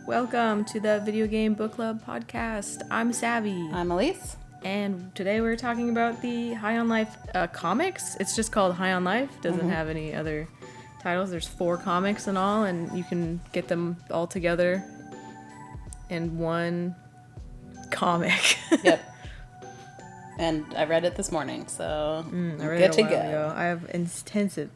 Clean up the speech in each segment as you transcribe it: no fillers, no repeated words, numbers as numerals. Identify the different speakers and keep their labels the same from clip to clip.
Speaker 1: Welcome to the Video Game Book Club podcast. I'm Savvy.
Speaker 2: I'm Elise.
Speaker 1: And today we're talking about the High on Life comics. It's just called High on Life. Doesn't have any other titles. There's 4 comics in all, and you can get them all together in one comic.
Speaker 2: Yep. And I read it this morning, so
Speaker 1: I read
Speaker 2: good
Speaker 1: it
Speaker 2: to
Speaker 1: a while
Speaker 2: go.
Speaker 1: ago. I have extensive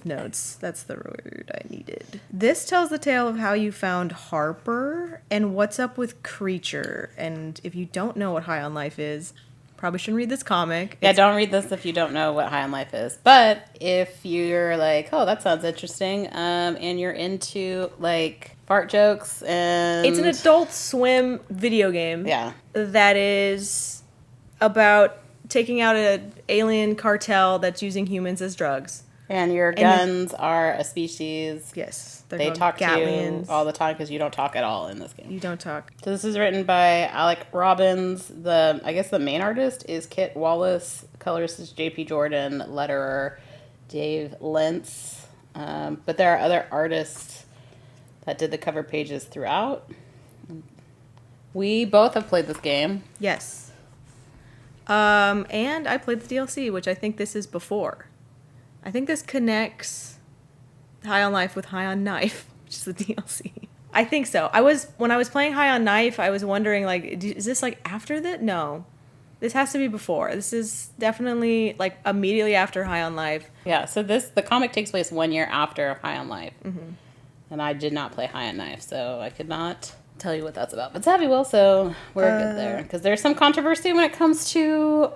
Speaker 1: notes. That's the word I needed. This tells the tale of how you found Harper and what's up with Creature. And if you don't know what High on Life is, probably shouldn't read this comic.
Speaker 2: Yeah, don't read this if you don't know what High on Life is. But if you're like, oh, that sounds interesting, and you're into like fart jokes and
Speaker 1: It's an Adult Swim video game.
Speaker 2: Yeah.
Speaker 1: That is about taking out an alien cartel that's using humans as drugs.
Speaker 2: And your guns are a species.
Speaker 1: Yes.
Speaker 2: They talk to you all the time because you don't talk at all in this game.
Speaker 1: You don't talk.
Speaker 2: So this is written by Alec Robbins. I guess the main artist is Kit Wallace. Colorist is J.P. Jordan. Letterer Dave Lentz. But there are other artists that did the cover pages throughout. We both have played this game.
Speaker 1: Yes. And I played the DLC, which I think this is before. I think this connects High on Life with High on Knife, which is the DLC. I think so. When I was playing High on Knife, I was wondering, like, is this, like, after that? No. This has to be before. This is definitely, like, immediately after High on Life.
Speaker 2: Yeah, so the comic takes place 1 year after High on Life. Mm-hmm. And I did not play High on Knife, so I could not tell you what that's about. But Savvy will, so we're good there. Because there's some controversy when it comes to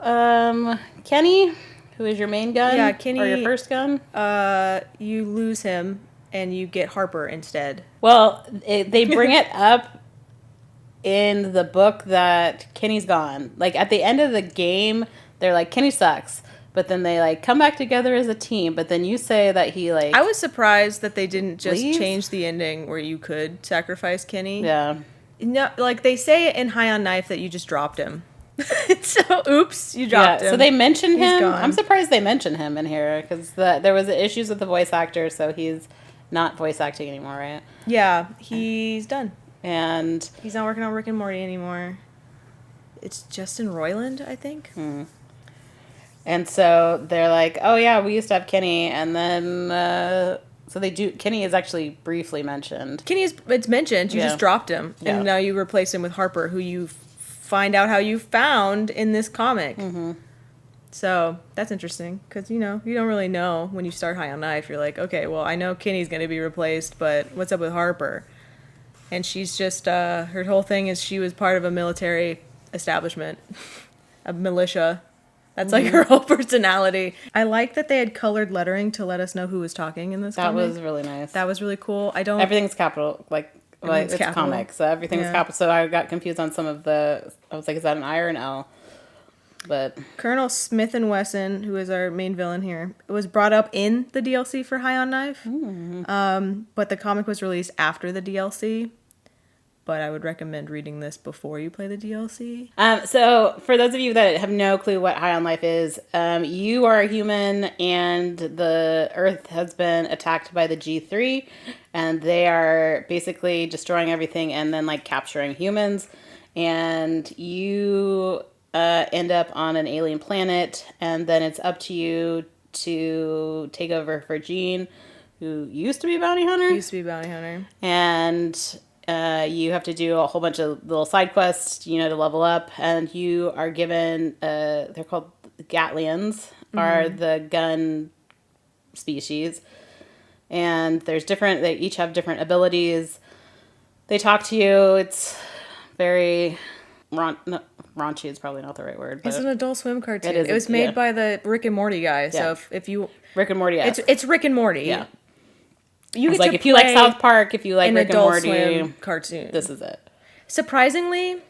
Speaker 2: Kenny, who is your main gun.
Speaker 1: Yeah, Kenny.
Speaker 2: Or your first gun.
Speaker 1: You lose him, and you get Harper instead.
Speaker 2: Well, they bring it up in the book that Kenny's gone. Like, at the end of the game, they're like, Kenny sucks. But then they, like, come back together as a team. But then you say that he, like...
Speaker 1: I was surprised that they didn't just
Speaker 2: leaves?
Speaker 1: change the ending where you could sacrifice Kenny.
Speaker 2: Yeah.
Speaker 1: No, like, they say in High on Knife that you just dropped him. So, oops, you dropped him.
Speaker 2: So they mention him.
Speaker 1: Gone.
Speaker 2: I'm surprised they mention him in here. Because there was issues with the voice actor. So he's not voice acting anymore, right?
Speaker 1: Yeah, he's done.
Speaker 2: And...
Speaker 1: he's not working on Rick and Morty anymore. It's Justin Roiland, I think.
Speaker 2: And so they're like, oh, yeah, we used to have Kenny. And then, so they do, Kenny is actually briefly mentioned.
Speaker 1: It's mentioned, you just dropped him.
Speaker 2: Yeah.
Speaker 1: And now you replace him with Harper, who you find out how you found in this comic. Mm-hmm. So that's interesting, because, you don't really know when you start High on Knife. You're like, okay, well, I know Kenny's going to be replaced, but what's up with Harper? And she's just, her whole thing is she was part of a military establishment, a militia. That's like her whole personality. I like that they had colored lettering to let us know who was talking in this comic.
Speaker 2: That was really nice.
Speaker 1: That was really cool.
Speaker 2: Everything's capital, it's
Speaker 1: capital.
Speaker 2: comic, so everything's capital. So I got confused on some of I was like, is that an I or an L? But
Speaker 1: Colonel Smith and Wesson, who is our main villain here, was brought up in the DLC for High on Knife. But the comic was released after the DLC. But I would recommend reading this before you play the DLC.
Speaker 2: So for those of you that have no clue what High on Life is, you are a human and the Earth has been attacked by the G3 and they are basically destroying everything and then like capturing humans. And you end up on an alien planet and then it's up to you to take over for Gene, who used to be a bounty hunter. And... you have to do a whole bunch of little side quests, to level up, and you are given, they're called Gatlians, are the gun species, and they each have different abilities. They talk to you. It's very raunchy is probably not the right word. But
Speaker 1: it's an Adult Swim cartoon.
Speaker 2: It
Speaker 1: was made by the Rick and Morty guy, so if you...
Speaker 2: Rick and Morty,
Speaker 1: it's Rick and Morty.
Speaker 2: Yeah.
Speaker 1: If
Speaker 2: you like South Park, if you like Rick and Morty,
Speaker 1: Swim cartoon.
Speaker 2: This is it.
Speaker 1: Surprisingly,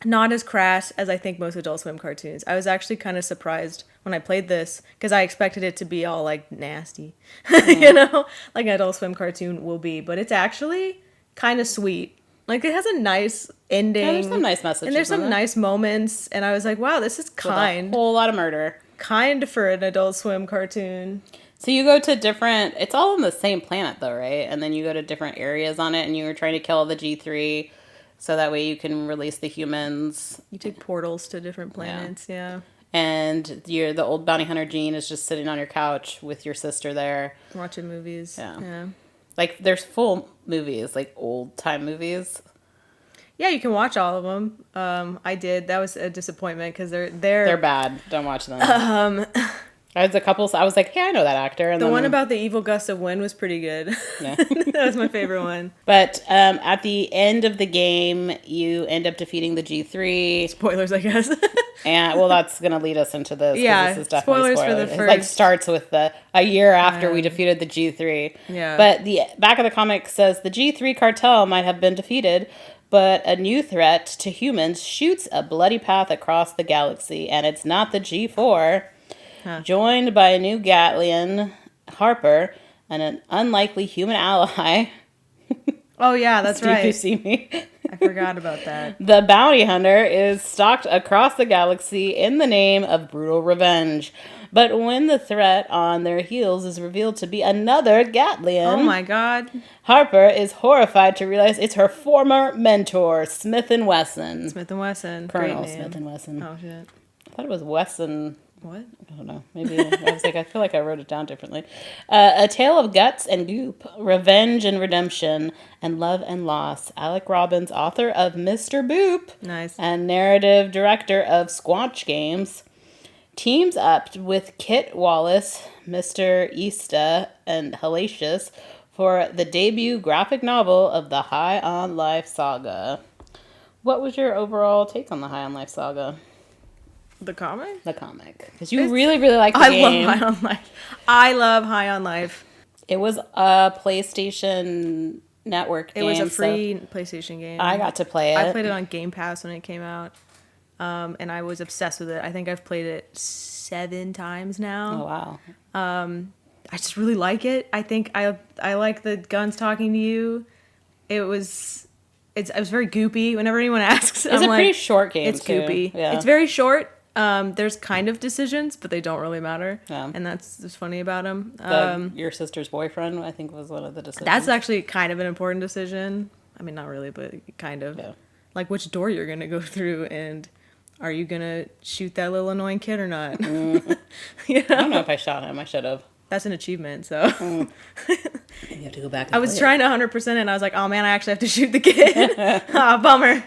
Speaker 1: not as crass as I think most Adult Swim cartoons. I was actually kind of surprised when I played this because I expected it to be all like nasty, like an Adult Swim cartoon will be. But it's actually kind of sweet. Like it has a nice ending.
Speaker 2: Yeah, there's some nice messages.
Speaker 1: And there's some nice moments. And I was like, wow, this is kind.
Speaker 2: With a whole lot of murder.
Speaker 1: Kind for an Adult Swim cartoon.
Speaker 2: So you go to different, it's all on the same planet though, right? And then you go to different areas on it and you were trying to kill the G3 so that way you can release the humans.
Speaker 1: You take portals to different planets, yeah.
Speaker 2: And the old bounty hunter Jean is just sitting on your couch with your sister there.
Speaker 1: Watching movies. Yeah.
Speaker 2: Like, there's full movies, like old time movies.
Speaker 1: Yeah, you can watch all of them. I did. That was a disappointment because
Speaker 2: They're bad. Don't watch them. I was like, hey, I know that actor. And
Speaker 1: the one about the evil gust of wind was pretty good.
Speaker 2: Yeah.
Speaker 1: That was my favorite one.
Speaker 2: But at the end of the game, you end up defeating the G3.
Speaker 1: Spoilers, I guess.
Speaker 2: And well, that's gonna lead us into this.
Speaker 1: Yeah,
Speaker 2: this is definitely
Speaker 1: spoilers for the
Speaker 2: It
Speaker 1: first.
Speaker 2: like starts with a year after we defeated the G3.
Speaker 1: Yeah.
Speaker 2: But the back of the comic says the G3 cartel might have been defeated, but a new threat to humans shoots a bloody path across the galaxy, and it's not the G4. Joined by a new Gatlian, Harper, and an unlikely human ally.
Speaker 1: Oh yeah, that's right.
Speaker 2: You see me.
Speaker 1: I forgot about that.
Speaker 2: The bounty hunter is stalked across the galaxy in the name of brutal revenge. But when the threat on their heels is revealed to be another Gatlian...
Speaker 1: Oh my god.
Speaker 2: Harper is horrified to realize it's her former mentor, Smith & Wesson.
Speaker 1: Smith & Wesson.
Speaker 2: Colonel
Speaker 1: Great name.
Speaker 2: Smith & Wesson.
Speaker 1: Oh shit.
Speaker 2: I thought it was Wesson...
Speaker 1: What?
Speaker 2: I don't know. Maybe I was like, I feel like I wrote it down differently. A tale of guts and goop, revenge and redemption, and love and loss. Alec Robbins, author of Mr. Boop,
Speaker 1: Nice.
Speaker 2: and narrative director of Squanch Games, teams up with Kit Wallace, Mr. Easta, and Hellacious for the debut graphic novel of the High on Life saga. What was your overall take on the High on Life saga?
Speaker 1: The comic?
Speaker 2: The comic. Because you really, really like the game.
Speaker 1: I love High on Life. I love High on Life.
Speaker 2: It was a PlayStation Network game.
Speaker 1: It was a free PlayStation game.
Speaker 2: I got to play it.
Speaker 1: I played it on Game Pass when it came out. And I was obsessed with it. I think I've played it 7 times now.
Speaker 2: Oh, wow.
Speaker 1: I just really like it. I think I like the guns talking to you. It was very goopy. Whenever anyone asks,
Speaker 2: It's a pretty short game,
Speaker 1: It's goopy.
Speaker 2: Yeah.
Speaker 1: It's very short. There's kind of decisions, but they don't really matter.
Speaker 2: Yeah.
Speaker 1: And that's what's funny about them.
Speaker 2: Your sister's boyfriend, I think, was one of the decisions.
Speaker 1: That's actually kind of an important decision. I mean, not really, but kind of.
Speaker 2: Yeah.
Speaker 1: Like which door you're going to go through, and are you going to shoot that little annoying kid or not? You know?
Speaker 2: I don't know if I shot him. I should have.
Speaker 1: That's an achievement, so.
Speaker 2: You have to go back and
Speaker 1: I was trying to 100% and I was like, oh man, I actually have to shoot the kid. Bummer.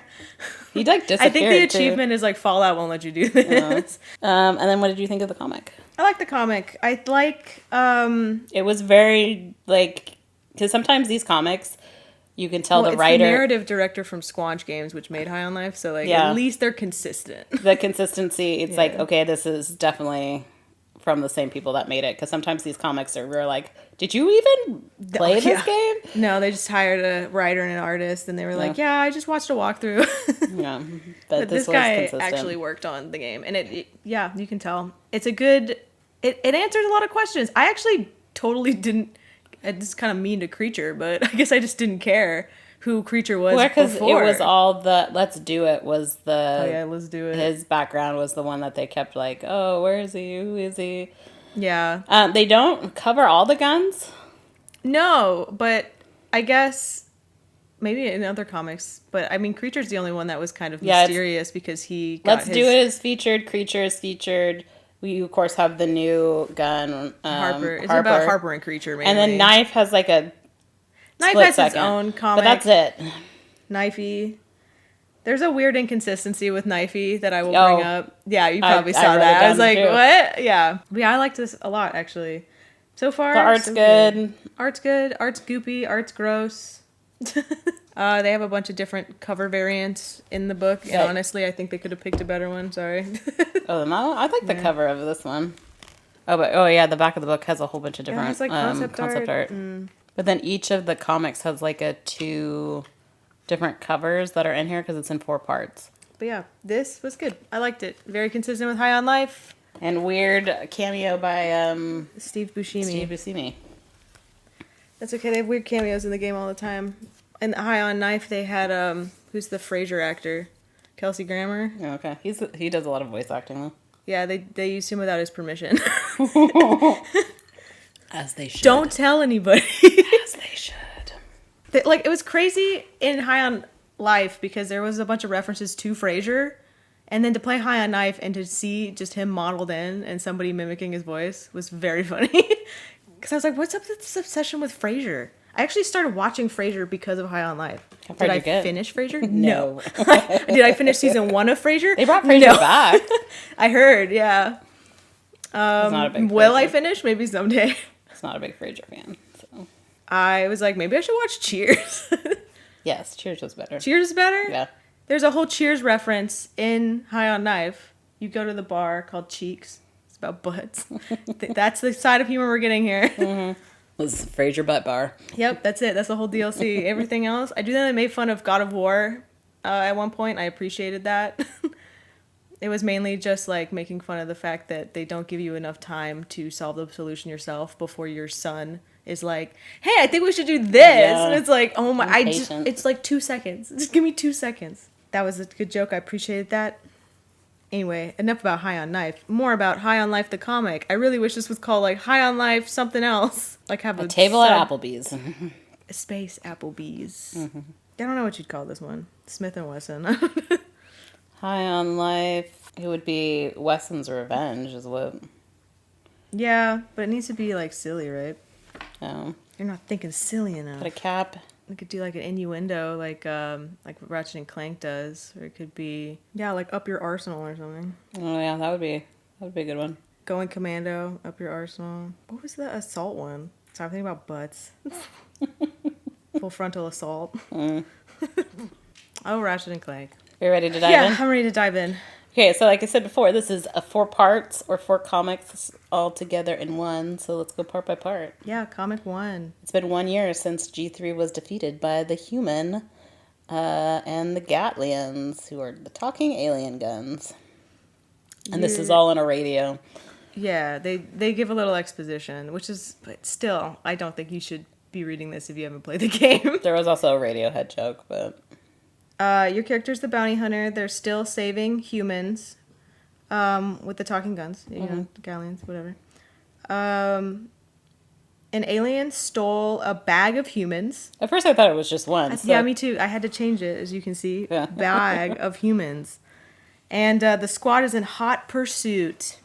Speaker 2: He like disappeared.
Speaker 1: I think the achievement is like Fallout won't let you do this.
Speaker 2: And then what did you think of the comic?
Speaker 1: I like the comic. I like
Speaker 2: It was very like, because sometimes these comics, you can tell the writer,
Speaker 1: the narrative director from Squanch Games, which made High on Life, so like at least they're consistent.
Speaker 2: The consistency. It's like, okay, this is definitely from the same people that made it, because sometimes these comics are like, did you even play this game?
Speaker 1: No, they just hired a writer and an artist, and they were like, yeah, I just watched a walkthrough.
Speaker 2: Yeah,
Speaker 1: but this guy actually worked on the game, and it you can tell it's a good. It answers a lot of questions. I actually totally didn't. It's kind of mean to Creature, but I guess I just didn't care who Creature was
Speaker 2: because
Speaker 1: before.
Speaker 2: It was all the let's do it was the
Speaker 1: let's do it.
Speaker 2: His background was the one that they kept like, oh, where is he? Who is he?
Speaker 1: Yeah.
Speaker 2: They don't cover all the guns.
Speaker 1: No, but I guess maybe in other comics. But I mean, Creature's the only one that was kind of mysterious because he got
Speaker 2: Let's Do It is featured. Creature is featured. We, of course, have the new gun.
Speaker 1: Harper. It's about Harper and Creature, mainly.
Speaker 2: And then Knife has like a
Speaker 1: Knife has its own comic.
Speaker 2: But that's it.
Speaker 1: Knifey. There's a weird inconsistency with Knifey that I will bring up. Yeah, you probably saw that. I was like, too. What? Yeah. But yeah, I like this a lot, actually. So far,
Speaker 2: the art's good.
Speaker 1: Art's good. Art's goopy. Art's gross. They have a bunch of different cover variants in the book, and honestly, I think they could have picked a better one. Sorry.
Speaker 2: I like the cover of this one. Oh yeah, the back of the book has a whole bunch of different
Speaker 1: it's like concept art.
Speaker 2: But then each of the comics has like 2 different covers that are in here because it's in 4 parts.
Speaker 1: But yeah, this was good. I liked it. Very consistent with High on Life.
Speaker 2: And weird cameo by
Speaker 1: Steve Buscemi. That's okay. They have weird cameos in the game all the time. In High on Knife, they had who's the Frasier actor, Kelsey Grammer.
Speaker 2: Oh, okay, he does a lot of voice acting though.
Speaker 1: Yeah, they used him without his permission.
Speaker 2: As they should.
Speaker 1: Don't tell anybody.
Speaker 2: As they should.
Speaker 1: Like, it was crazy in High on Life because there was a bunch of references to Frasier, and then to play High on Life and to see just him modeled in and somebody mimicking his voice was very funny. Because I was like, what's up with this obsession with Frasier? I actually started watching Frasier because of High on Life. Did I finish Frasier?
Speaker 2: No.
Speaker 1: Did I finish season 1 of Frasier?
Speaker 2: They brought Frasier back.
Speaker 1: I heard, yeah.
Speaker 2: Not a big
Speaker 1: Will I finish? Maybe someday.
Speaker 2: It's not a big Frasier fan. So.
Speaker 1: I was like, maybe I should watch Cheers.
Speaker 2: Yes, Cheers was better.
Speaker 1: Cheers is better?
Speaker 2: Yeah.
Speaker 1: There's a whole Cheers reference in High on Life. You go to the bar called Cheeks. It's about butts. That's the side of humor we're getting here.
Speaker 2: Mm-hmm. Was Frasier butt bar.
Speaker 1: Yep, that's it. That's the whole DLC. Everything else, I do know they made fun of God of War at one point. I appreciated that. It was mainly just like making fun of the fact that they don't give you enough time to solve the solution yourself before your son is like, hey, I think we should do this.
Speaker 2: Yeah.
Speaker 1: And it's like, oh my,
Speaker 2: Impatient.
Speaker 1: it's like 2 seconds. Just give me 2 seconds. That was a good joke. I appreciated that. Anyway, enough about High on Life. More about High on Life the comic. I really wish this was called like High on Life something else. Like have
Speaker 2: a table at Applebee's.
Speaker 1: Space Applebee's.
Speaker 2: Mm-hmm.
Speaker 1: I don't know what you'd call this one. Smith and Wesson.
Speaker 2: High on Life. It would be Wesson's Revenge is what.
Speaker 1: Yeah, but it needs to be like silly, right?
Speaker 2: Oh.
Speaker 1: You're not thinking silly enough.
Speaker 2: Put a cap.
Speaker 1: We could do like an innuendo, like Ratchet and Clank does, or it could be like Up Your Arsenal or something.
Speaker 2: Oh yeah, that would be a good one.
Speaker 1: Going Commando, Up Your Arsenal. What was the assault one? So I'm thinking about butts. Full frontal assault.
Speaker 2: Mm.
Speaker 1: Oh, Ratchet and Clank.
Speaker 2: Are you ready to dive in?
Speaker 1: Yeah, I'm ready to dive in.
Speaker 2: Okay, so like I said before, this is 4 parts or 4 comics all together in one. So let's go part by part.
Speaker 1: Yeah, comic 1.
Speaker 2: It's been 1 year since G3 was defeated by the human and the Gatlians, who are the talking alien guns. And this is all in a radio.
Speaker 1: Yeah, they give a little exposition, which is, but still, I don't think you should be reading this if you haven't played the game.
Speaker 2: There was also a Radiohead joke, but...
Speaker 1: Your character's the bounty hunter. They're still saving humans with the talking guns. You know, galleons, whatever. An alien stole a bag of humans.
Speaker 2: At first I thought it was just one.
Speaker 1: Yeah, me too. I had to change it, as you can see.
Speaker 2: Yeah.
Speaker 1: Bag of humans. And the squad is in hot pursuit.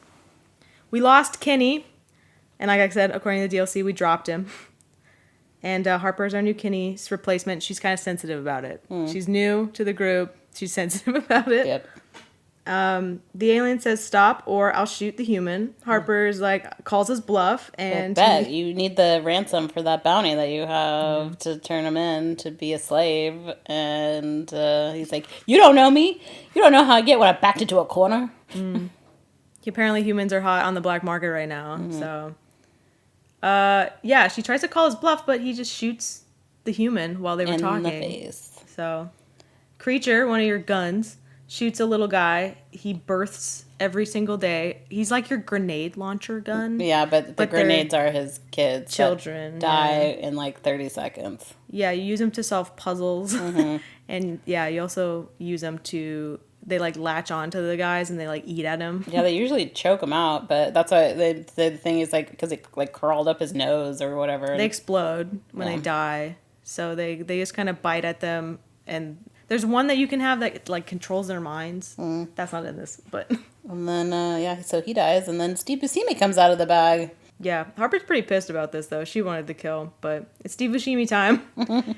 Speaker 1: We lost Kenny. And like I said, according to the DLC, we dropped him. And Harper's our new Kenny's replacement. She's kind of sensitive about it. She's new to the group. She's sensitive about it.
Speaker 2: Yep.
Speaker 1: The alien says stop or I'll shoot the human. Harper's like calls his bluff and
Speaker 2: you need the ransom for that bounty that you have to turn him in to be a slave. And he's like, you don't know me. You don't know how I get when I backed into a corner.
Speaker 1: Apparently humans are hot on the black market right now. So she tries to call his bluff, but he just shoots the human while they were talking.
Speaker 2: In the face.
Speaker 1: So Creature, one of your guns, shoots a little guy. He births every single day. He's like your grenade launcher gun.
Speaker 2: Yeah, but the grenades are his kids.
Speaker 1: Children.
Speaker 2: Die in like 30 seconds.
Speaker 1: Yeah, you use them to solve puzzles. And yeah, you also use them to... They like latch onto the guys and they like eat at them.
Speaker 2: Yeah, they usually choke him out, but that's why the thing is like because it like crawled up his nose or whatever.
Speaker 1: They explode when they die, so they just kind of bite at them. And there's one that you can have that like controls their minds. That's not in this, but.
Speaker 2: And then so he dies, and then Steve Buscemi comes out of the bag.
Speaker 1: Yeah, Harper's pretty pissed about this though. She wanted the kill, but it's Steve Buscemi time.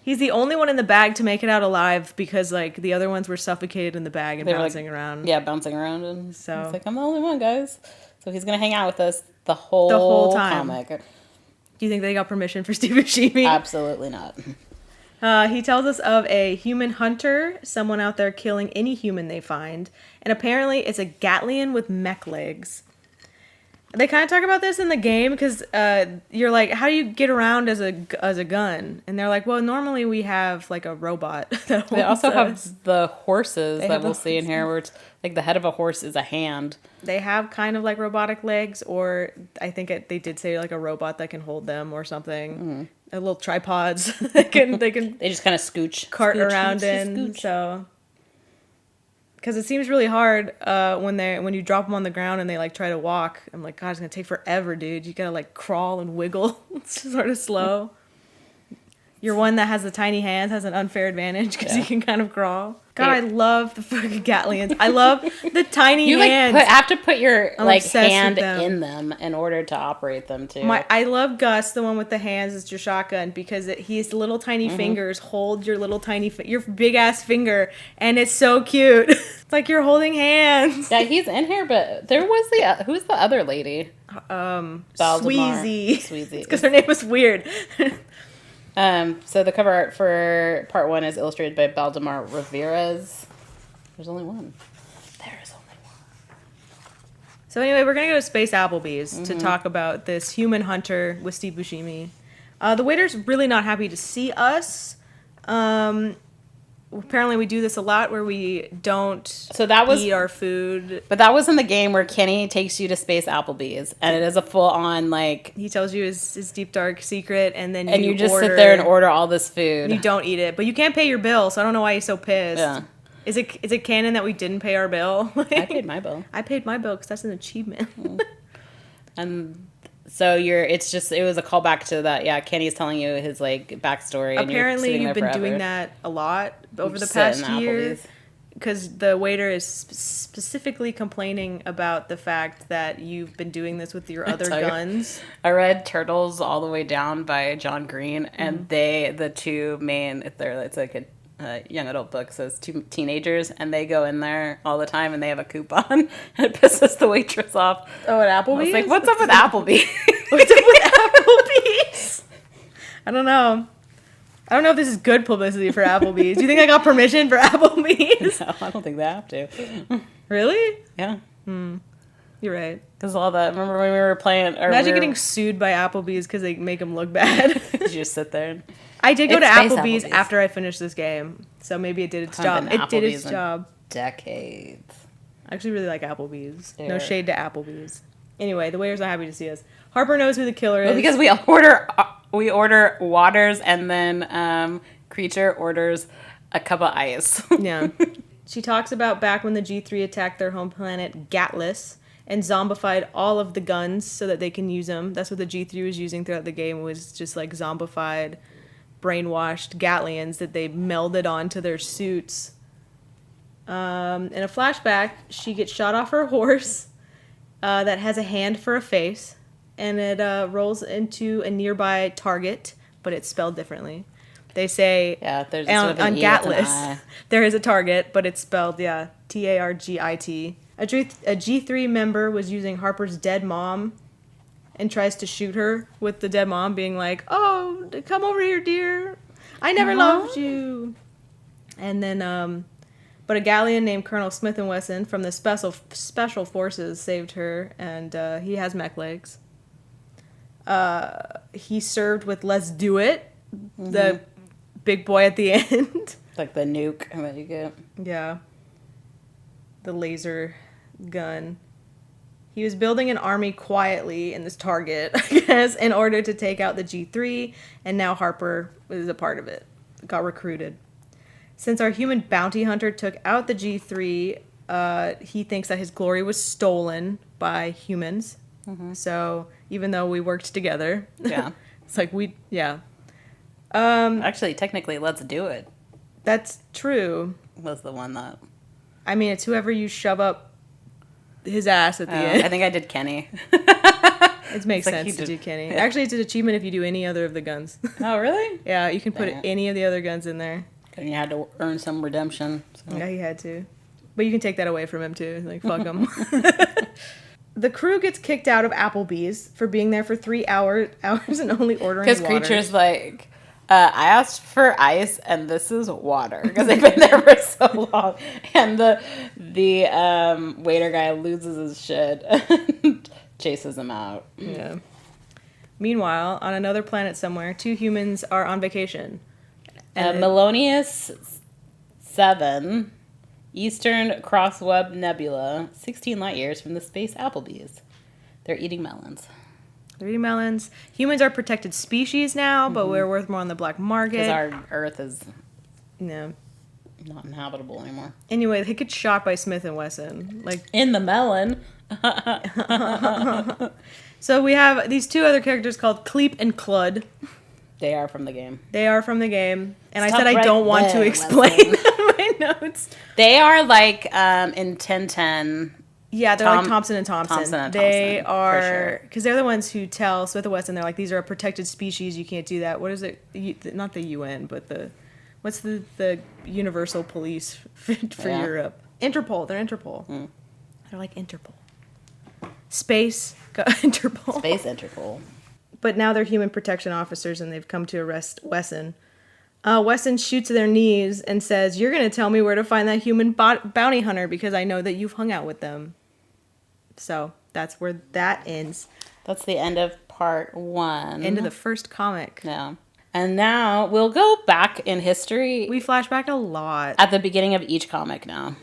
Speaker 1: He's the only one in the bag to make it out alive because, like, the other ones were suffocated in the bag and bouncing around.
Speaker 2: Yeah, bouncing around. And
Speaker 1: so
Speaker 2: it's like, I'm the only one, guys. So he's going to hang out with us the whole time. Comic.
Speaker 1: Do you think they got permission for Steve Buscemi?
Speaker 2: Absolutely not.
Speaker 1: He tells us of a human hunter, someone out there killing any human they find. And apparently it's a Gatlian with mech legs. They kind of talk about this in the game because you're like, how do you get around as a gun? And they're like, well, normally we have like a robot.
Speaker 2: They also have the horses that we'll see in here where it's like the head of a horse is a hand. They
Speaker 1: have kind of like robotic legs, or I think they did say like a robot that can hold them or something. Little tripods they can
Speaker 2: they just kind of scooch
Speaker 1: around in. So because it seems really hard when you drop them on the ground and they like try to walk. I'm like, God, it's gonna take forever, dude. You gotta like crawl and wiggle. It's sort of slow. Your one that has the tiny hands has an unfair advantage because you can kind of crawl. God, I love the fucking Gatlians. I love the tiny hands.
Speaker 2: Have to put your
Speaker 1: I'm
Speaker 2: like
Speaker 1: obsessed
Speaker 2: hand
Speaker 1: with them.
Speaker 2: in them in order to operate them too.
Speaker 1: I love Gus, the one with the hands. It's your shotgun because his little tiny fingers hold your little tiny your big ass finger, and it's so cute. It's like you're holding hands.
Speaker 2: Yeah, he's in here, but there was who's the other lady?
Speaker 1: Sweezy. Because her name was weird.
Speaker 2: So the cover art for part 1 is illustrated by Baldemar Rivera's. There's only one. There is only one.
Speaker 1: So anyway, we're going to go to Space Applebee's to talk about this human hunter with Steve Buscemi. The waiter's really not happy to see us. Apparently we do this a lot where we don't eat our food.
Speaker 2: But that was in the game where Kenny takes you to Space Applebee's, and it is a full-on, like...
Speaker 1: He tells you his deep, dark secret, and then
Speaker 2: you just sit there and order all this food.
Speaker 1: You don't eat it. But you can't pay your bill, so I don't know why he's so pissed. Yeah. Is it canon that we didn't pay our bill?
Speaker 2: I paid my bill.
Speaker 1: I paid my bill because that's an achievement.
Speaker 2: And... So it was a callback to that. Yeah, Kenny's telling you his like backstory.
Speaker 1: Apparently, you've been doing that a lot over the past year. Because the waiter is specifically complaining about the fact that you've been doing this with your other guns.
Speaker 2: I read Turtles All the Way Down by John Green, and the two main, it's like a young adult book, so it's two teenagers, and they go in there all the time, and they have a coupon, and it pisses the waitress off.
Speaker 1: Oh, at Applebee's?
Speaker 2: I was like, what's up with Applebee's?
Speaker 1: What's up with Applebee's? I don't know. I don't know if this is good publicity for Applebee's. Do you think I got permission for Applebee's?
Speaker 2: No, I don't think they have to.
Speaker 1: Really?
Speaker 2: Yeah.
Speaker 1: You're right.
Speaker 2: Because all that, remember when we were playing...
Speaker 1: Imagine getting sued by Applebee's because they make them look bad.
Speaker 2: You just sit there and...
Speaker 1: I did go to Applebee's after I finished this game, so maybe it did its job. It did its job.
Speaker 2: Decades.
Speaker 1: I actually really like Applebee's. No shade to Applebee's. Anyway, the waiter's not happy to see us. Harper knows who the killer is.
Speaker 2: Well, because we order waters, and then Creature orders a cup of ice.
Speaker 1: Yeah. She talks about back when the G3 attacked their home planet Gatlas and zombified all of the guns so that they can use them. That's what the G3 was using throughout the game, was just like zombified, brainwashed Gatlians that they melded onto their suits. In a flashback, she gets shot off her horse that has a hand for a face, and it rolls into a nearby target, but it's spelled differently. They say
Speaker 2: there's
Speaker 1: on Gatlas there is a target, but it's spelled Targit. A G3 member was using Harper's dead mom and tries to shoot her with the dead mom, being like, "Oh, come over here, dear. I never loved you." And then, but a Galleon named Colonel Smith & Wesson from the special forces saved her, and he has mech legs. He served with Let's Do It, the big boy at the end.
Speaker 2: Like the nuke that you get.
Speaker 1: Yeah. The laser gun. He was building an army quietly in this target, I guess, in order to take out the G3, and now Harper is a part of it. Got recruited. Since our human bounty hunter took out the G3, he thinks that his glory was stolen by humans. So even though we worked together, it's like
Speaker 2: actually, technically, Let's Do It.
Speaker 1: That's true.
Speaker 2: Was the one that...
Speaker 1: I mean, it's whoever you shove up his ass at the end.
Speaker 2: I think I did Kenny.
Speaker 1: It makes sense to do Kenny. Yeah. Actually, it's an achievement if you do any other of the guns.
Speaker 2: Oh, really?
Speaker 1: Yeah, you can put any of the other guns in there.
Speaker 2: And you had to earn some redemption. So.
Speaker 1: Yeah, he had to. But you can take that away from him, too. Like, fuck him. The crew gets kicked out of Applebee's for being there for 3 hours and only ordering water.
Speaker 2: Because Creature's like... I asked for ice, and this is water, because they've been there for so long. And the waiter guy loses his shit and chases him out.
Speaker 1: Yeah. Meanwhile, on another planet somewhere, 2 humans are on vacation.
Speaker 2: Melonius 7, Eastern Crossweb Nebula, 16 light years from the space Applebee's. They're eating melons.
Speaker 1: Melons. Humans are protected species now, but we're worth more on the black market.
Speaker 2: Because our Earth is Not inhabitable anymore.
Speaker 1: Anyway, they get shot by Smith and Wesson. Like
Speaker 2: In the melon.
Speaker 1: So we have these two other characters called Cleep and Clud.
Speaker 2: They are from the game.
Speaker 1: They are from the game. And
Speaker 2: Stop
Speaker 1: I said I
Speaker 2: right
Speaker 1: don't want
Speaker 2: there,
Speaker 1: to explain
Speaker 2: Wesson.
Speaker 1: my notes.
Speaker 2: They are like in 1010.
Speaker 1: Yeah, they're like Thompson and Thompson.
Speaker 2: Thompson and
Speaker 1: they
Speaker 2: Thompson,
Speaker 1: are, because they're the ones who tell Smith and Wesson, they're like, these are a protected species, you can't do that. What is it? Not the UN, but what's the universal police for Europe? Interpol. They're Interpol. They're like Interpol. Space, Interpol.
Speaker 2: Space Interpol.
Speaker 1: But now they're human protection officers and they've come to arrest Wesson. Wesson shoots their knees and says, you're going to tell me where to find that human bounty hunter because I know that you've hung out with them. So that's where that ends.
Speaker 2: That's the end of part 1.
Speaker 1: End of the first comic.
Speaker 2: Yeah. And now we'll go back in history.
Speaker 1: We flash back a lot.
Speaker 2: At the beginning of each comic now.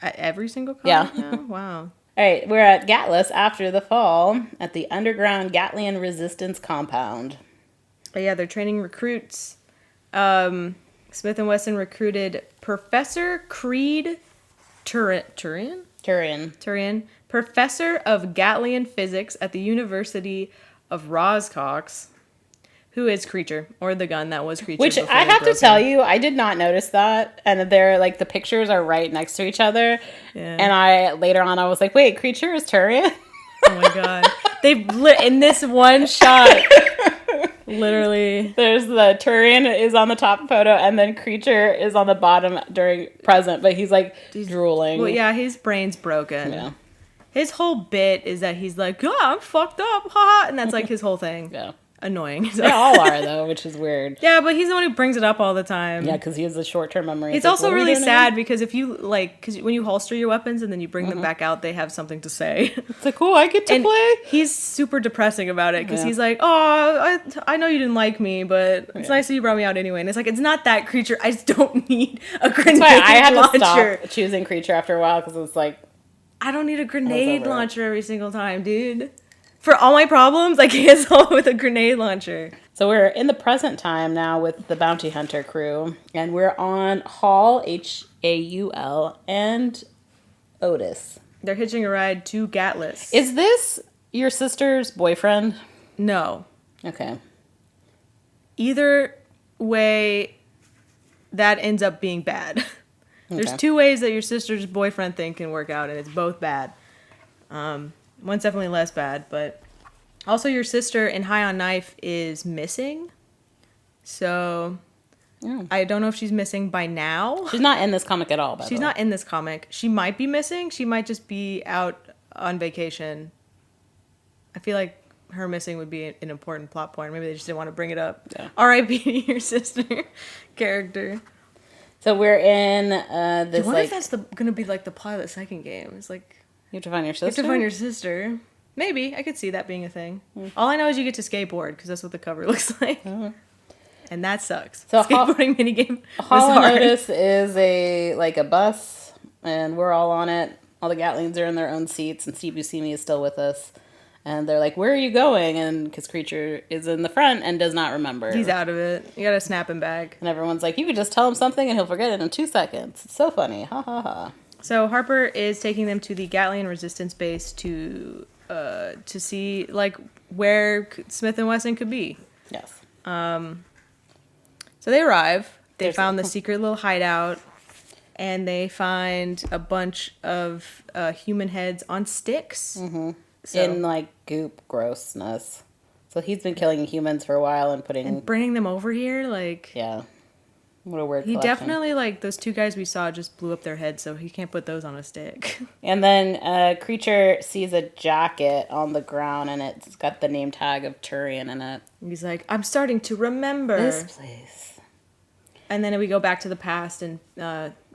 Speaker 1: At every single comic?
Speaker 2: Yeah.
Speaker 1: Now? Wow.
Speaker 2: All right, we're at Gatless after the fall at the underground Gatlian Resistance Compound.
Speaker 1: But yeah, they're training recruits. Smith and Wesson recruited Professor Creed Turian, professor of Gatlian physics at the University of Roscox, who is Creature, or the gun that was Creature.
Speaker 2: Which I have to tell you, I did not notice that. And they're like, the pictures are right next to each other. Yeah. And later on, I was like, wait, Creature is Turian?
Speaker 1: Oh my god. In this one shot, literally.
Speaker 2: There's the Turian is on the top photo, and then Creature is on the bottom during present, but he's like drooling.
Speaker 1: Well, yeah, his brain's broken.
Speaker 2: Yeah.
Speaker 1: His whole bit is that he's like, oh, I'm fucked up, haha, and that's like his whole thing.
Speaker 2: Yeah.
Speaker 1: Annoying.
Speaker 2: They all are, though, which is weird.
Speaker 1: Yeah, but he's the one who brings it up all the time.
Speaker 2: Yeah, because he has a short-term memory.
Speaker 1: It's also really sad because if you, because when you holster your weapons and then you bring them back out, they have something to say.
Speaker 2: It's like, oh, I get to play.
Speaker 1: He's super depressing about it because he's like, oh, I know you didn't like me, but it's nice that you brought me out anyway. And it's like, it's not that Creature. I just don't need a grenade launcher. That's why I had to stop
Speaker 2: choosing Creature after a while because it was like,
Speaker 1: I don't need a grenade launcher every single time, dude. For all my problems, I can't solve with a grenade launcher.
Speaker 2: So we're in the present time now with the bounty hunter crew, and we're on Hall, Haul, and Otis.
Speaker 1: They're hitching a ride to Gatless.
Speaker 2: Is this your sister's boyfriend?
Speaker 1: No.
Speaker 2: Okay.
Speaker 1: Either way, that ends up being bad. There's two ways that your sister's boyfriend thing can work out, and it's both bad. One's definitely less bad, but also your sister in High on Knife is missing. So I don't know if she's missing by now.
Speaker 2: She's not in this comic at all, by the way.
Speaker 1: She's not in this comic. She might be missing. She might just be out on vacation. I feel like her missing would be an important plot point. Maybe they just didn't want to bring it up. Yeah. R.I.P. to your sister character.
Speaker 2: So we're in this.
Speaker 1: I wonder if that's going to be like the plot of the second game. It's like,
Speaker 2: you have to find your sister?
Speaker 1: You have to find your sister. Maybe. I could see that being a thing. All I know is you get to skateboard, because that's what the cover looks like. And that sucks. So skateboarding minigame
Speaker 2: Hall and Otis is a bus, and we're all on it. All the Gatlians are in their own seats, and Steve Buscemi is still with us. And they're like, where are you going? And because Creature is in the front and does not remember.
Speaker 1: He's out of it. You gotta snap him back.
Speaker 2: And everyone's like, you could just tell him something and he'll forget it in 2 seconds. It's so funny. Ha ha ha.
Speaker 1: So Harper is taking them to the Gatlian Resistance base to see like where Smith and Wesson could be.
Speaker 2: Yes.
Speaker 1: So they arrive. They found the secret little hideout, and they find a bunch of human heads on sticks.
Speaker 2: Mm-hmm. So. In like goop grossness. So he's been killing humans for a while and
Speaker 1: bringing them over here, like
Speaker 2: yeah. What a weird
Speaker 1: He
Speaker 2: collection.
Speaker 1: definitely, like, those two guys we saw just blew up their heads, so he can't put those on a stick.
Speaker 2: And then Creature sees a jacket on the ground, and it's got the name tag of Turian in it.
Speaker 1: He's like, I'm starting to remember.
Speaker 2: This place.
Speaker 1: And then we go back to the past, and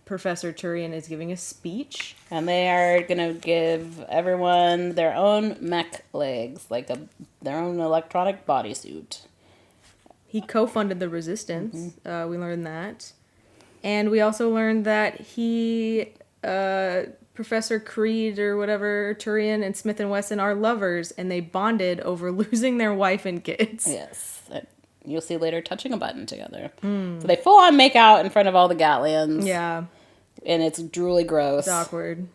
Speaker 1: Professor Turian is giving a speech.
Speaker 2: And they are going to give everyone their own mech legs, like their own electronic bodysuit.
Speaker 1: He co-funded the Resistance. Mm-hmm. We learned that. And we also learned that Professor Creed or whatever, Turian and Smith and Wesson are lovers, and they bonded over losing their wife and kids.
Speaker 2: Yes. you'll see later, touching a button together. So they full on make out in front of all the Gatlians.
Speaker 1: Yeah.
Speaker 2: And it's drooly gross.
Speaker 1: It's awkward.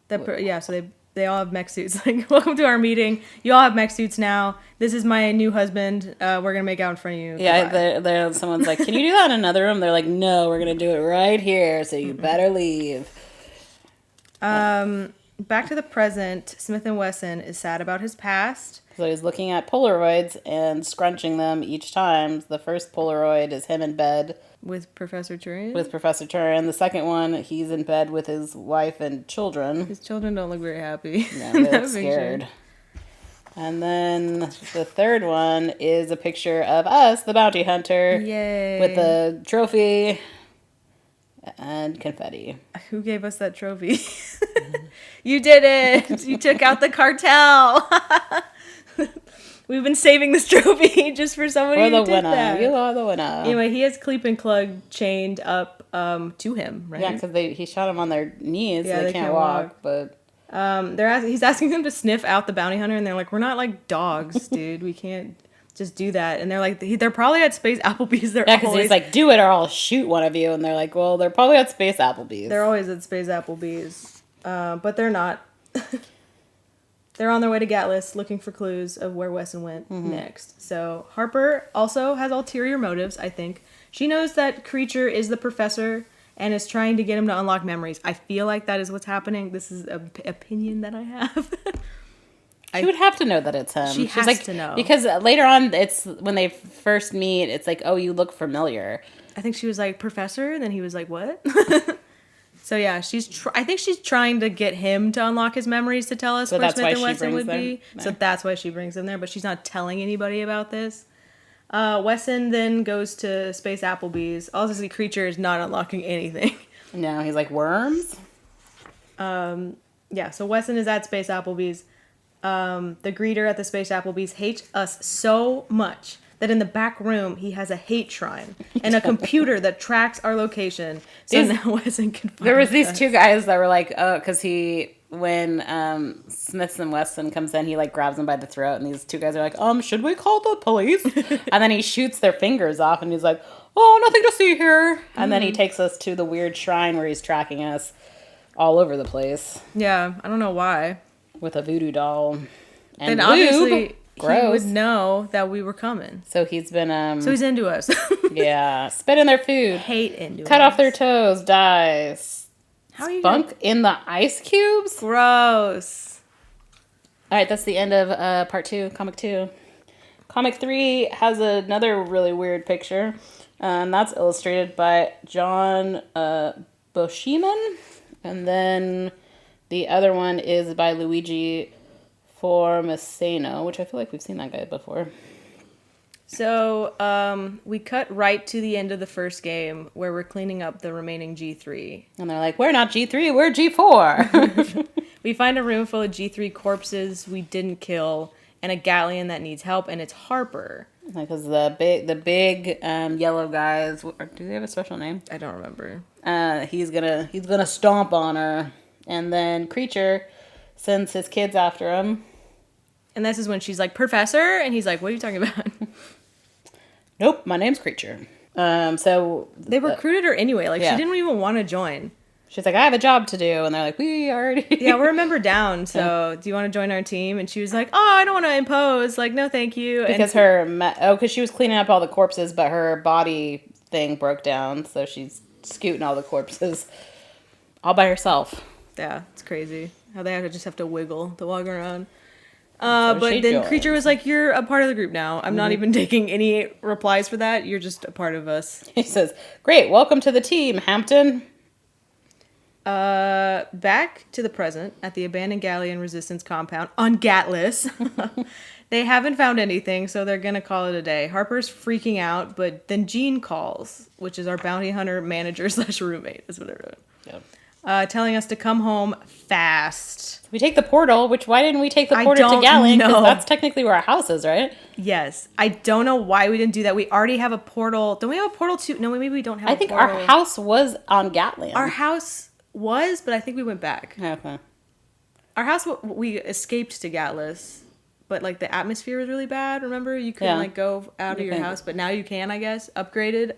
Speaker 1: So they all have mech suits. Like, welcome to our meeting. You all have mech suits now. This is my new husband. We're going to make out in front of you.
Speaker 2: Yeah, someone's like, can you do that in another room? They're like, no, we're going to do it right here, so you better leave.
Speaker 1: Back to the present, Smith & Wesson is sad about his past.
Speaker 2: So he's looking at Polaroids and scrunching them each time. The first Polaroid is him in bed.
Speaker 1: With Professor Turin?
Speaker 2: With Professor Turin. The second one, he's in bed with his wife and children.
Speaker 1: His children don't look very happy.
Speaker 2: No, they look scared. And then the third one is a picture of us, the bounty hunter.
Speaker 1: Yay.
Speaker 2: With the trophy and confetti.
Speaker 1: Who gave us that trophy? You did it! You took out the cartel! We've been saving this trophy just for somebody who did that.
Speaker 2: You are the winner.
Speaker 1: Anyway, he has Cleep and Clug chained up to him, right?
Speaker 2: Yeah, because he shot them on their knees,
Speaker 1: yeah,
Speaker 2: so they can't walk. But
Speaker 1: he's asking them to sniff out the bounty hunter, and they're like, "We're not like dogs, dude. We can't just do that." And they're like, "They're probably at Space Applebee's."
Speaker 2: Because he's like, "Do it, or I'll shoot one of you." And they're like, "Well, they're probably at Space Applebee's."
Speaker 1: They're always at Space Applebee's, but they're not. They're on their way to Gatlas looking for clues of where Wesson went next. So Harper also has ulterior motives, I think. She knows that Creature is the professor and is trying to get him to unlock memories. I feel like that is what's happening. This is an opinion that I have.
Speaker 2: She would have to know that it's him.
Speaker 1: She's has to know.
Speaker 2: Because later on, it's when they first meet, it's like, oh, you look familiar.
Speaker 1: I think she was like, Professor? And then he was like, what? So yeah, I think she's trying to get him to unlock his memories to tell us where Smith and Wesson would be. So that's why she brings him there, but she's not telling anybody about this. Wesson then goes to Space Applebee's. Obviously, Creature is not unlocking anything.
Speaker 2: No, he's like, worms?
Speaker 1: Yeah, so Wesson is at Space Applebee's. The greeter at the Space Applebee's hates us so much that in the back room, he has a hate shrine and a computer that tracks our location. So now Wesson can find
Speaker 2: There was these
Speaker 1: us.
Speaker 2: two guys that were like, oh, because when Smith and Wesson comes in, he like grabs him by the throat, and these two guys are like, should we call the police? And then he shoots their fingers off, and he's like, oh, nothing to see here. And then he takes us to the weird shrine where he's tracking us all over the place.
Speaker 1: Yeah, I don't know why.
Speaker 2: With a voodoo doll. And
Speaker 1: then obviously
Speaker 2: Gross.
Speaker 1: He would know that we were coming.
Speaker 2: So he's been
Speaker 1: So he's into us.
Speaker 2: Yeah. Spit in their food.
Speaker 1: Hate into us.
Speaker 2: Cut off their toes. Die.
Speaker 1: How are you
Speaker 2: Spunk in the ice cubes?
Speaker 1: Gross.
Speaker 2: Alright, that's the end of part 2, comic 2. Comic 3 has another really weird picture. And that's illustrated by John Buscema. And then the other one is by Luigi Formasano, which I feel like we've seen that guy before.
Speaker 1: So, we cut right to the end of the first game where we're cleaning up the remaining G3.
Speaker 2: And they're like, we're not G3, we're G4.
Speaker 1: We find a room full of G3 corpses we didn't kill and a Gatlian that needs help, and it's Harper.
Speaker 2: Because the big yellow guys, do they have a special name?
Speaker 1: I don't remember.
Speaker 2: He's gonna stomp on her, and then Creature sends his kids after him.
Speaker 1: And this is when she's like, Professor? And he's like, what are you talking about?
Speaker 2: Nope, my name's Creature. So
Speaker 1: they recruited her anyway. Like,
Speaker 2: yeah.
Speaker 1: She didn't even want to join.
Speaker 2: She's like, I have a job to do. And they're like, we already...
Speaker 1: Yeah, we're a member down, so do you want to join our team? And she was like, oh, I don't want to impose. Like, no, thank you.
Speaker 2: Because because she was cleaning up all the corpses, but her body thing broke down. So she's scooting all the corpses all by herself.
Speaker 1: Yeah, it's crazy. How they have to wiggle to walk around. But then joined. Creature was like, you're a part of the group now. I'm not even taking any replies for that. You're just a part of us.
Speaker 2: He says, great, welcome to the team, Hampton.
Speaker 1: Back to the present at the abandoned Gallian resistance compound on Gatlas. They haven't found anything, so they're gonna call it a day. Harper's freaking out, but then Jean calls, which is our bounty hunter manager / roommate, is what I wrote. Yep. Telling us to come home fast.
Speaker 2: We take the portal, why didn't we take the portal to Gallian? Because that's technically where our house is, right?
Speaker 1: Yes. I don't know why we didn't do that. We already have a portal. Don't we have a portal to... No, maybe we don't have a portal.
Speaker 2: I think our house was on Gatlian.
Speaker 1: Our house was, but I think we went back.
Speaker 2: Okay.
Speaker 1: Our house, we escaped to Gatlas, but like the atmosphere was really bad. Remember, you couldn't like go out of your house, but now you can, I guess. Upgraded.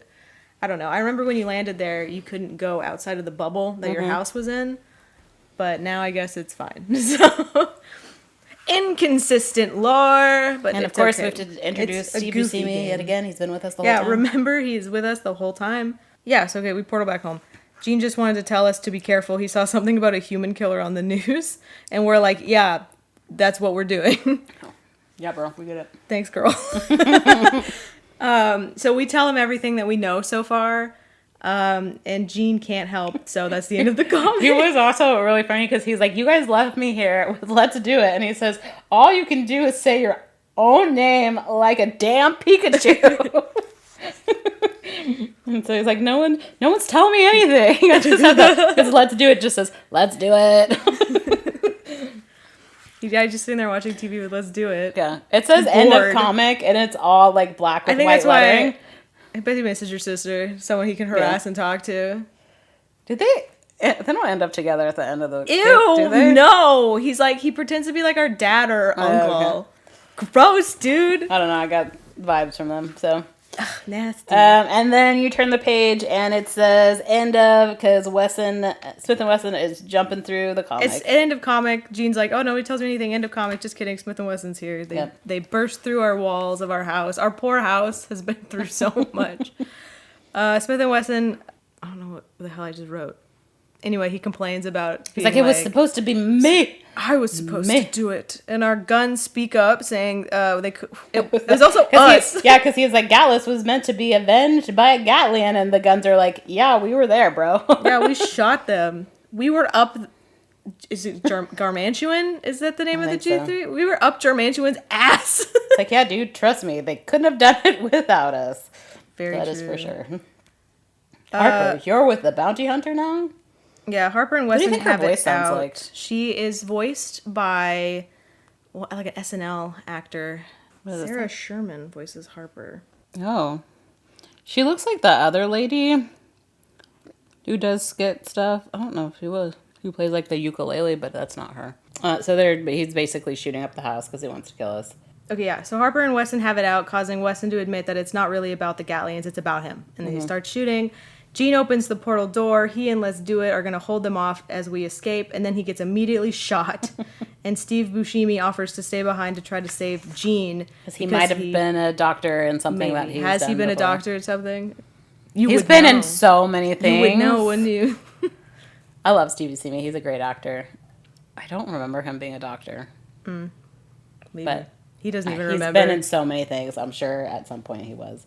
Speaker 1: I don't know. I remember when you landed there, you couldn't go outside of the bubble that your house was in, but now I guess it's fine. So inconsistent lore, but
Speaker 2: and of course we have to introduce Steve Buscemi yet again. He's been with us the whole time.
Speaker 1: Yeah, remember he's with us the whole time. Yeah, so okay, we portal back home. Gene just wanted to tell us to be careful. He saw something about a human killer on the news, and we're like, yeah, that's what we're doing.
Speaker 2: Yeah, bro, we get it.
Speaker 1: Thanks, girl. So we tell him everything that we know so far, and Gene can't help, so that's the end of the comic.
Speaker 2: He was also really funny because he's like, you guys left me here with Let's Do It, and he says, all you can do is say your own name like a damn Pikachu. And so he's like, no one's telling me anything. I just have that, because Let's Do It just says, let's do it.
Speaker 1: Yeah, just sitting there watching TV with Let's Do It.
Speaker 2: Yeah. It says end of comic, and it's all like black with white lettering.
Speaker 1: I bet he misses your sister, someone he can harass and talk to.
Speaker 2: Did they don't end up together at the end of the
Speaker 1: Ew,
Speaker 2: do they?
Speaker 1: No. He's like, he pretends to be like our dad or uncle. Okay. Gross, dude.
Speaker 2: I don't know, I got vibes from them, so.
Speaker 1: Ugh, nasty.
Speaker 2: And then you turn the page and it says end of, because Smith & Wesson is jumping through the comic.
Speaker 1: It's end of comic. Gene's like, oh, nobody tells me anything. End of comic. Just kidding. Smith & Wesson's here. They burst through our walls of our house. Our poor house has been through so much. Smith & Wesson, I don't know what the hell I just wrote. Anyway, he complains about
Speaker 2: being it was supposed to be me.
Speaker 1: I was supposed to do it. And our guns speak up saying it was also us.
Speaker 2: Because he's like, Gallus was meant to be avenged by a Gatlian. And the guns are like, yeah, we were there, bro.
Speaker 1: Yeah, we shot them. We were up... Is it Garmantuan? Is that the name of the G3? So. We were up Garmantuan's ass.
Speaker 2: It's like, yeah, dude, trust me. They couldn't have done it without us.
Speaker 1: Very true.
Speaker 2: That is for sure. Harper, you're with the bounty hunter now?
Speaker 1: Yeah, Harper and Wesson have it out.
Speaker 2: Like?
Speaker 1: She is voiced by like an SNL actor. Sarah Sherman voices Harper.
Speaker 2: Oh. She looks like the other lady who does skit stuff. I don't know if she was. Who plays like the ukulele, but that's not her. So he's basically shooting up the house because he wants to kill us.
Speaker 1: Okay, yeah. So Harper and Wesson have it out, causing Wesson to admit that it's not really about the Gatlians, it's about him. And then he starts shooting. Gene opens the portal door. He and Let's Do It are going to hold them off as we escape, and then he gets immediately shot. And Steve Buscemi offers to stay behind to try to save Gene.
Speaker 2: Because he might have been a doctor in something that he's
Speaker 1: Has he been
Speaker 2: before.
Speaker 1: a doctor in something?
Speaker 2: He's been in so many things.
Speaker 1: You would know, wouldn't you?
Speaker 2: I love Steve Buscemi. He's a great actor. I don't remember him being a doctor.
Speaker 1: Maybe.
Speaker 2: But
Speaker 1: he doesn't even remember.
Speaker 2: He's been in so many things. I'm sure at some point he was.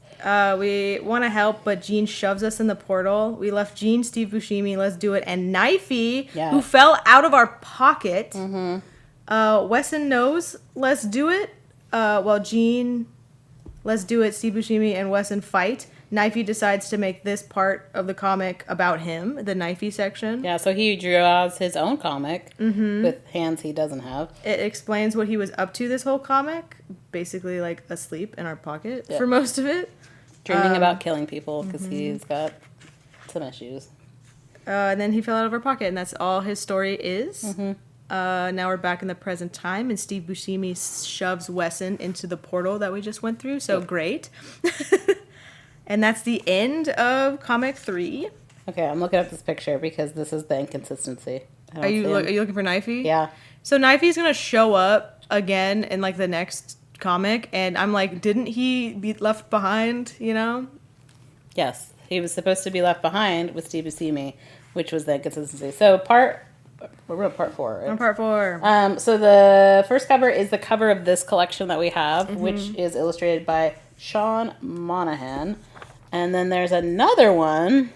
Speaker 1: We want to help, but Gene shoves us in the portal. We left Gene, Steve Buscemi, Let's Do It, and Knifey, who fell out of our pocket. Wesson knows Let's Do It. While Gene, Let's Do It, Steve Buscemi, and Wesson fight. Knifey decides to make this part of the comic about him, the Knifey section.
Speaker 2: Yeah, so he draws his own comic with hands he doesn't have.
Speaker 1: It explains what he was up to this whole comic. Basically, like, asleep in our pocket for most of it.
Speaker 2: Dreaming about killing people because he's got some issues.
Speaker 1: And then he fell out of our pocket, and that's all his story is. Now we're back in the present time, and Steve Buscemi shoves Wesson into the portal that we just went through, so great. And that's the end of comic 3.
Speaker 2: Okay, I'm looking at this picture because this is the inconsistency.
Speaker 1: Are you looking for Knifey?
Speaker 2: Yeah.
Speaker 1: So Knifey's going to show up again in, like, the next comic, and I'm like, didn't he be left behind, you know?
Speaker 2: Yes, he was supposed to be left behind with Steve Buscemi, which was the inconsistency. So we're on part 4. Right?
Speaker 1: On part 4.
Speaker 2: So the first cover is the cover of this collection that we have, which is illustrated by Sean Monahan. And then there's another one,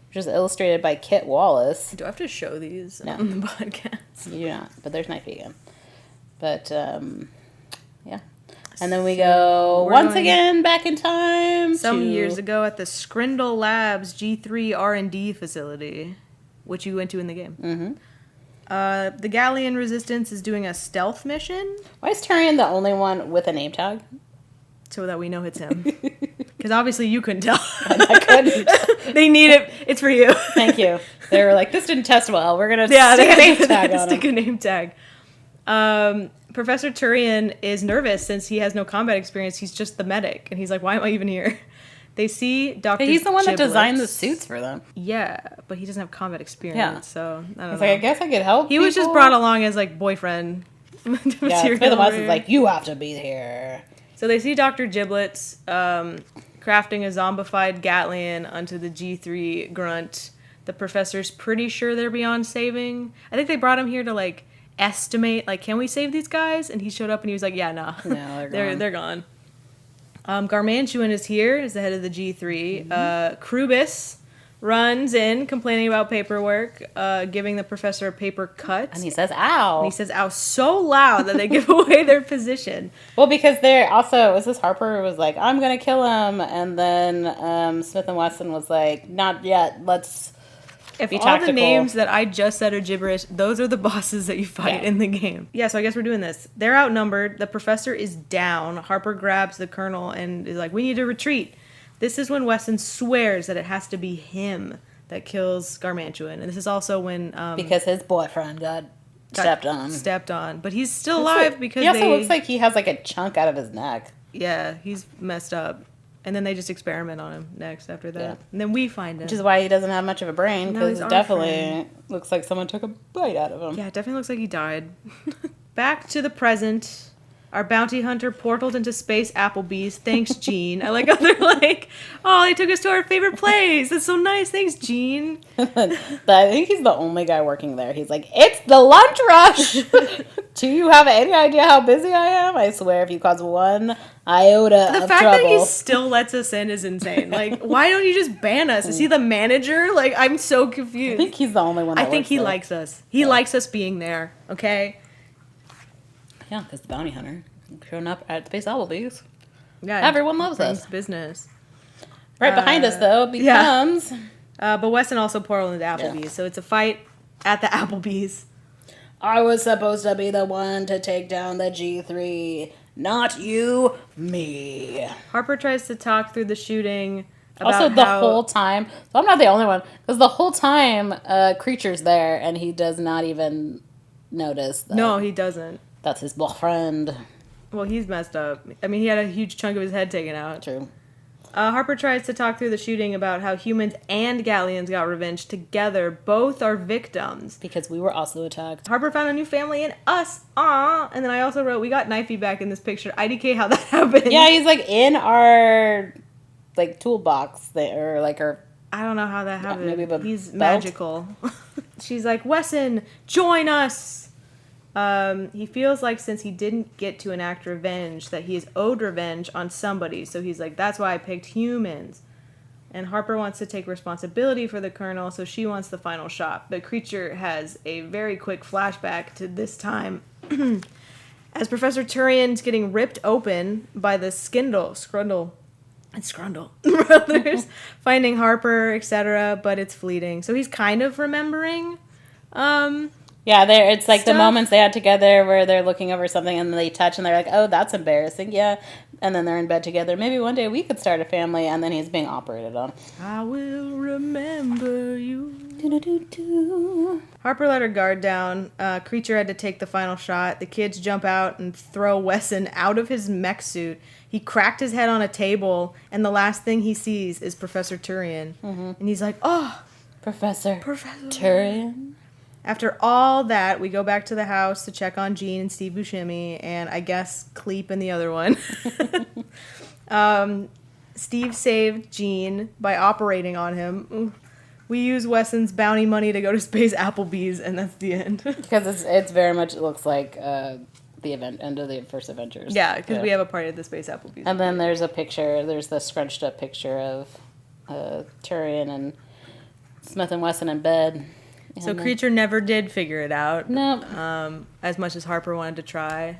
Speaker 2: which is illustrated by Kit Wallace.
Speaker 1: Do I have to show these on the podcast?
Speaker 2: You do not, but there's Knifey again. But, yeah. And then we go once again back in time.
Speaker 1: Some years ago at the Scrindle Labs G3 R&D facility, which you went to in the game. The Galleon Resistance is doing a stealth mission.
Speaker 2: Why is Tyrion the only one with a name tag?
Speaker 1: So that we know it's him. Because obviously you couldn't tell.
Speaker 2: I couldn't.
Speaker 1: They need it. It's for you.
Speaker 2: Thank you. They were like, this didn't test well. We're going to stick a name tag on
Speaker 1: stick a name tag. Professor Turian is nervous since he has no combat experience. He's just the medic. And he's like, why am I even here? They see Dr.
Speaker 2: But he's the one that
Speaker 1: Giblets.
Speaker 2: designed the suits for them.
Speaker 1: Yeah, but he doesn't have combat experience,
Speaker 2: Yeah.
Speaker 1: so I don't
Speaker 2: He's
Speaker 1: know.
Speaker 2: like, I guess I could help
Speaker 1: He was just brought along as, like, boyfriend.
Speaker 2: Yeah, the boss is like, you have to be here.
Speaker 1: So they see Dr. Giblets crafting a zombified Gatlian onto the G3 grunt. The professor's pretty sure they're beyond saving. I think they brought him here to, like, estimate, like, can we save these guys? And he showed up and he was like, yeah, no.
Speaker 2: No,
Speaker 1: They're gone. Garmantuan is here, is the head of the G3. Krubis runs in, complaining about paperwork, giving the professor a paper cut.
Speaker 2: And he says, ow.
Speaker 1: And he says, ow, so loud that they give away their position.
Speaker 2: Well, because they're also, was this Harper was like, I'm going to kill him. And then Smith and Wesson was like, not yet, let's
Speaker 1: If
Speaker 2: be
Speaker 1: all
Speaker 2: tactical.
Speaker 1: the names that I just said are gibberish, those are the bosses that you fight in the game. Yeah, so I guess we're doing this. They're outnumbered. The professor is down. Harper grabs the colonel and is like, we need to retreat. This is when Wesson swears that it has to be him that kills Garmantuan. And this is also when...
Speaker 2: because his boyfriend got stepped on.
Speaker 1: Stepped on. But he's still alive because
Speaker 2: he also looks like he has like a chunk out of his neck.
Speaker 1: Yeah, he's messed up. And then they just experiment on him next after that.
Speaker 2: Yeah.
Speaker 1: And then we find him.
Speaker 2: Which is why he doesn't have much of a brain,
Speaker 1: No,
Speaker 2: because
Speaker 1: he's
Speaker 2: it
Speaker 1: our
Speaker 2: definitely
Speaker 1: friend.
Speaker 2: looks like someone took a bite out of him.
Speaker 1: Yeah, it definitely looks like he died. Back to the present. Our bounty hunter portaled into space Applebee's. Thanks, Gene. I like how they're like, oh, they took us to our favorite place. That's so nice. Thanks, Gene.
Speaker 2: I think he's the only guy working there. He's like, it's the lunch rush! Do you have any idea how busy I am? I swear, if you cause one iota
Speaker 1: The
Speaker 2: of
Speaker 1: fact
Speaker 2: trouble...
Speaker 1: that he still lets us in is insane. Like, why don't you just ban us? Is he the manager? Like, I'm so confused.
Speaker 2: I think he's the only one that
Speaker 1: I think
Speaker 2: works
Speaker 1: he
Speaker 2: there.
Speaker 1: likes us. He likes us being there, okay?
Speaker 2: Yeah, because the bounty hunter showing up at Space Applebee's.
Speaker 1: Yeah,
Speaker 2: Everyone loves
Speaker 1: brings
Speaker 2: us.
Speaker 1: business.
Speaker 2: Right behind us, though, becomes...
Speaker 1: But Weston also portaled into Applebee's, so it's a fight at the Applebee's.
Speaker 2: I was supposed to be the one to take down the G3. Not you, me.
Speaker 1: Harper tries to talk through the shooting about
Speaker 2: Also, the
Speaker 1: how...
Speaker 2: whole time... So I'm not the only one. Because the whole time, Creature's there, and he does not even notice that
Speaker 1: No, he doesn't.
Speaker 2: that's his boyfriend.
Speaker 1: Well, he's messed up. I mean, he had a huge chunk of his head taken out.
Speaker 2: True.
Speaker 1: Harper tries to talk through the shooting about how humans and Gatlians got revenge together. Both are victims.
Speaker 2: Because we were also attacked.
Speaker 1: Harper found a new family in us. Aww. And then I also wrote, we got Knifey back in this picture. IDK how that happened.
Speaker 2: Yeah, he's like in our like toolbox there, or like our...
Speaker 1: I don't know how that happened.
Speaker 2: maybe the
Speaker 1: He's
Speaker 2: belt?
Speaker 1: magical. She's like, Wesson, join us. He feels like since he didn't get to enact revenge, that he is owed revenge on somebody. So he's like, that's why I picked humans. And Harper wants to take responsibility for the colonel, so she wants the final shot. But Creature has a very quick flashback to this time. As Professor Turian's getting ripped open by the Scrundle brothers, finding Harper, etc., but it's fleeting. So he's kind of remembering.
Speaker 2: Yeah, it's like
Speaker 1: Stuff.
Speaker 2: the moments they had together where they're looking over something and they touch and they're like, oh, that's embarrassing. Yeah. And then they're in bed together. Maybe one day we could start a family, and then he's being operated on.
Speaker 1: I will remember you.
Speaker 2: Do-do-do-do.
Speaker 1: Harper let her guard down. Creature had to take the final shot. The kids jump out and throw Wesson out of his mech suit. He cracked his head on a table, and the last thing he sees is Professor Turian. Mm-hmm. And he's like, oh,
Speaker 2: Professor Turian.
Speaker 1: After all that, we go back to the house to check on Jean and Steve Buscemi, and I guess Cleep and the other one. Steve saved Jean by operating on him. We use Wesson's bounty money to go to Space Applebee's, and that's the end.
Speaker 2: Because it's very much, it looks like the end of the first Avengers.
Speaker 1: Yeah, because we have a party at the Space Applebee's.
Speaker 2: And then there's the scrunched up picture of Turian and Smith and Wesson in bed.
Speaker 1: So Creature never did figure it out.
Speaker 2: No.
Speaker 1: As much as Harper wanted to try.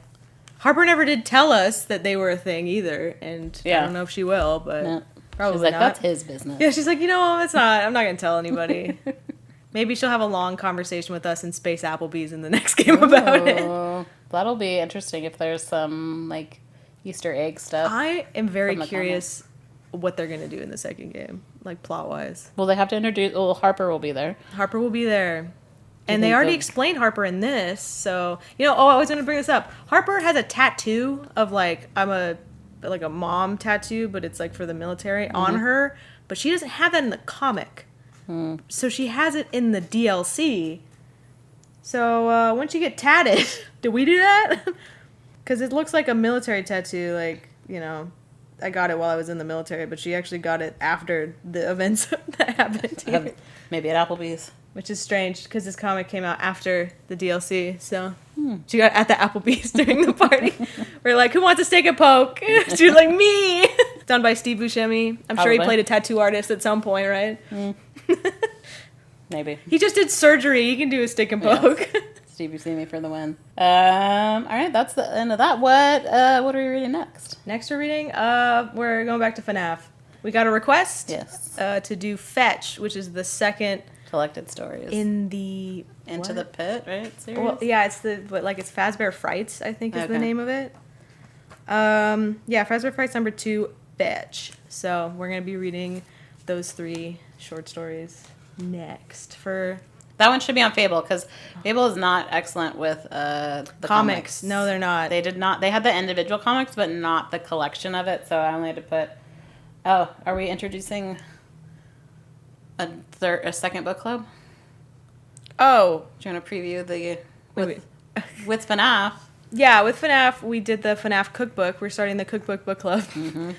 Speaker 1: Harper never did tell us that they were a thing either, and I don't know if she will, but
Speaker 2: No.
Speaker 1: probably
Speaker 2: She's like,
Speaker 1: not.
Speaker 2: that's his business.
Speaker 1: Yeah, she's like, you know, it's not. I'm not going to tell anybody. Maybe she'll have a long conversation with us in Space Applebee's in the next game about it.
Speaker 2: That'll be interesting if there's some, like, Easter egg stuff.
Speaker 1: I am very
Speaker 2: from the
Speaker 1: curious what they're going to do in the second game, like plot-wise.
Speaker 2: Well, they have to introduce... Well, Harper will be there.
Speaker 1: Harper will be there. And they already explained Harper in this, so I was going to bring this up. Harper has a tattoo of like a mom tattoo, but it's like for the military on her, but she doesn't have that in the comic. So she has it in the DLC. So once you get tatted, did we do that? Because it looks like a military tattoo, like, I got it while I was in the military, but she actually got it after the events that happened here.
Speaker 2: Maybe at Applebee's.
Speaker 1: Which is strange, because this comic came out after the DLC, so she got at the Applebee's during the party. We're like, who wants a steak and poke? She was like, me! Done by Steve Buscemi. I'm sure he played a tattoo artist at some point, right?
Speaker 2: Maybe.
Speaker 1: He just did surgery. He can do a steak and poke.
Speaker 2: Yeah. Steve Buscemi for the win. All right, that's the end of that. What are we reading next?
Speaker 1: Next we're reading, we're going back to FNAF. We got a request to do Fetch, which is the second...
Speaker 2: Collected stories.
Speaker 1: In the...
Speaker 2: Into the Pit, right? Series?
Speaker 1: Well, yeah, it's it's Fazbear Frights, I think is the name of it. Fazbear Frights number 2, Fetch. So we're going to be reading those 3 short stories next for...
Speaker 2: That one should be on Fable, because Fable is not excellent with the comics.
Speaker 1: No, they're not.
Speaker 2: They did not. They had the individual comics, but not the collection of it, so I only had to put... Oh, are we introducing a second book club?
Speaker 1: Oh.
Speaker 2: Do you want to preview the... With FNAF?
Speaker 1: Yeah, with FNAF, we did the FNAF cookbook. We're starting the Cookbook Book Club.
Speaker 2: Mm-hmm.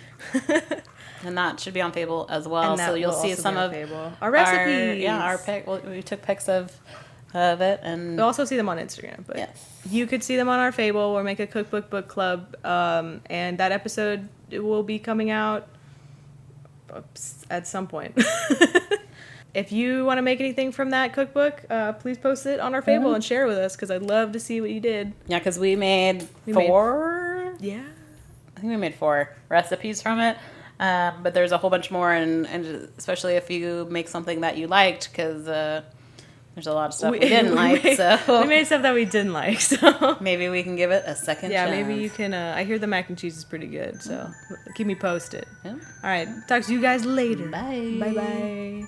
Speaker 2: And that should be on Fable as well. So you'll see some of
Speaker 1: our recipes.
Speaker 2: Our pick. Well, we took pics of it, and
Speaker 1: you'll also see them on Instagram. But
Speaker 2: yes,
Speaker 1: you could see them on our Fable. We'll make a Cookbook Book Club, and that episode will be coming out at some point. If you want to make anything from that cookbook, please post it on our Fable and share it with us, because I'd love to see what you did.
Speaker 2: Yeah, because we made 4.
Speaker 1: Yeah,
Speaker 2: I think we made 4 recipes from it. But there's a whole bunch more, and especially if you make something that you liked, because there's a lot of stuff we didn't like.
Speaker 1: We made stuff that we didn't like, so
Speaker 2: maybe we can give it a second chance.
Speaker 1: Yeah, maybe you can. I hear the mac and cheese is pretty good, so keep me posted.
Speaker 2: Yeah.
Speaker 1: All right, talk to you guys later.
Speaker 2: Bye.
Speaker 1: Bye-bye.